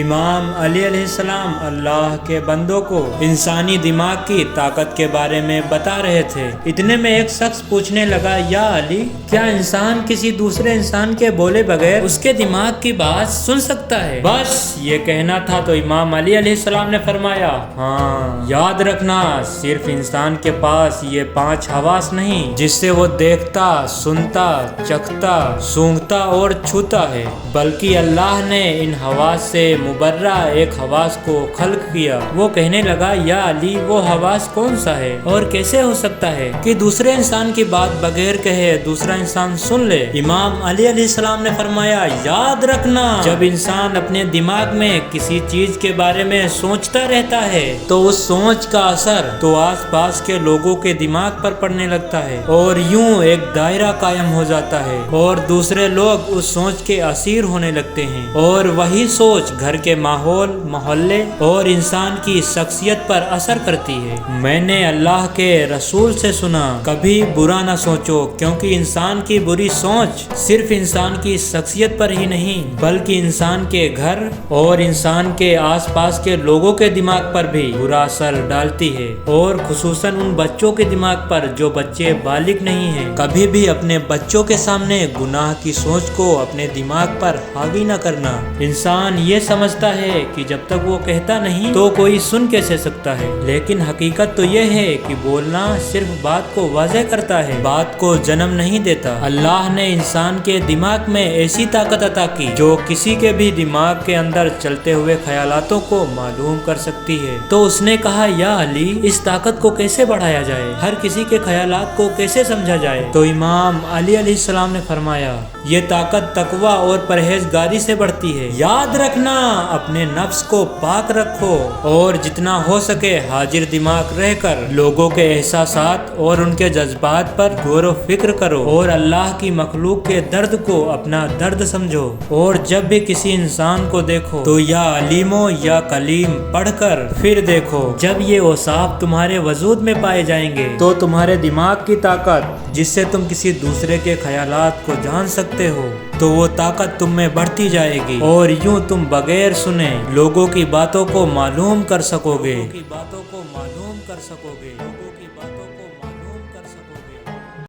امام علی علیہ السلام اللہ کے بندوں کو انسانی دماغ کی طاقت کے بارے میں بتا رہے تھے۔ اتنے میں ایک شخص پوچھنے لگا، یا علی، کیا انسان کسی دوسرے انسان کے بولے بغیر اس کے دماغ کی بات سن سکتا ہے؟ بس یہ کہنا تھا تو امام علی علیہ السلام نے فرمایا، ہاں، یاد رکھنا، صرف انسان کے پاس یہ 5 حواس نہیں جس سے وہ دیکھتا، سنتا، چکھتا، سونگھتا اور چھوتا ہے، بلکہ اللہ نے ان حواس سے مبرہ ایک حواس کو خلق کیا۔ وہ کہنے لگا، یا علی، وہ حواس کون سا ہے اور کیسے ہو سکتا ہے کہ دوسرے انسان کی بات بغیر کہے دوسرا انسان سن لے؟ امام علی علیہ السلام نے فرمایا، یاد رکھنا، جب انسان اپنے دماغ میں کسی چیز کے بارے میں سوچتا رہتا ہے تو اس سوچ کا اثر تو آس پاس کے لوگوں کے دماغ پر پڑنے لگتا ہے اور یوں ایک دائرہ قائم ہو جاتا ہے اور دوسرے لوگ اس سوچ کے اسیر ہونے لگتے ہیں اور وہی سوچ گھر کے ماحول، محلے اور انسان کی شخصیت پر اثر کرتی ہے۔ میں نے اللہ کے رسول سے سنا، کبھی برا نہ سوچو، کیونکہ انسان کی بری سوچ صرف انسان کی شخصیت پر ہی نہیں بلکہ انسان کے گھر اور انسان کے آس پاس کے لوگوں کے دماغ پر بھی برا اثر ڈالتی ہے، اور خصوصاً ان بچوں کے دماغ پر جو بچے بالغ نہیں ہیں۔ کبھی بھی اپنے بچوں کے سامنے گناہ کی سوچ کو اپنے دماغ پر حاوی نہ کرنا۔ انسان یہ سمجھتا ہے کہ جب تک وہ کہتا نہیں تو کوئی سن کیسے سکتا ہے، لیکن حقیقت تو یہ ہے کہ بولنا صرف بات کو واضح کرتا ہے، بات کو جنم نہیں دیتا۔ اللہ نے انسان کے دماغ میں ایسی طاقت عطا کی جو کسی کے بھی دماغ کے اندر چلتے ہوئے خیالاتوں کو معلوم کر سکتی ہے۔ تو اس نے کہا، یا علی، اس طاقت کو کیسے بڑھایا جائے؟ ہر کسی کے خیالات کو کیسے سمجھا جائے؟ تو امام علی علیہ السلام نے فرمایا، یہ طاقت تقویٰ اور پرہیزگاری سے بڑھتی ہے۔ یاد رکھنا، اپنے نفس کو پاک رکھو اور جتنا ہو سکے حاضر دماغ رہ کر لوگوں کے احساسات اور ان کے جذبات پر غور و فکر کرو اور اللہ کی مخلوق کے درد کو اپنا درد سمجھو، اور جب بھی کسی انسان کو دیکھو تو یا علیمو یا کلیم پڑھ کر پھر دیکھو۔ جب یہ اوصاف تمہارے وجود میں پائے جائیں گے تو تمہارے دماغ کی طاقت جس سے تم کسی دوسرے کے خیالات کو جان سکتے ہو تو وہ طاقت تم میں بڑھتی جائے گی اور یوں تم بغیر سنے لوگوں کی باتوں کو معلوم کر سکو گے۔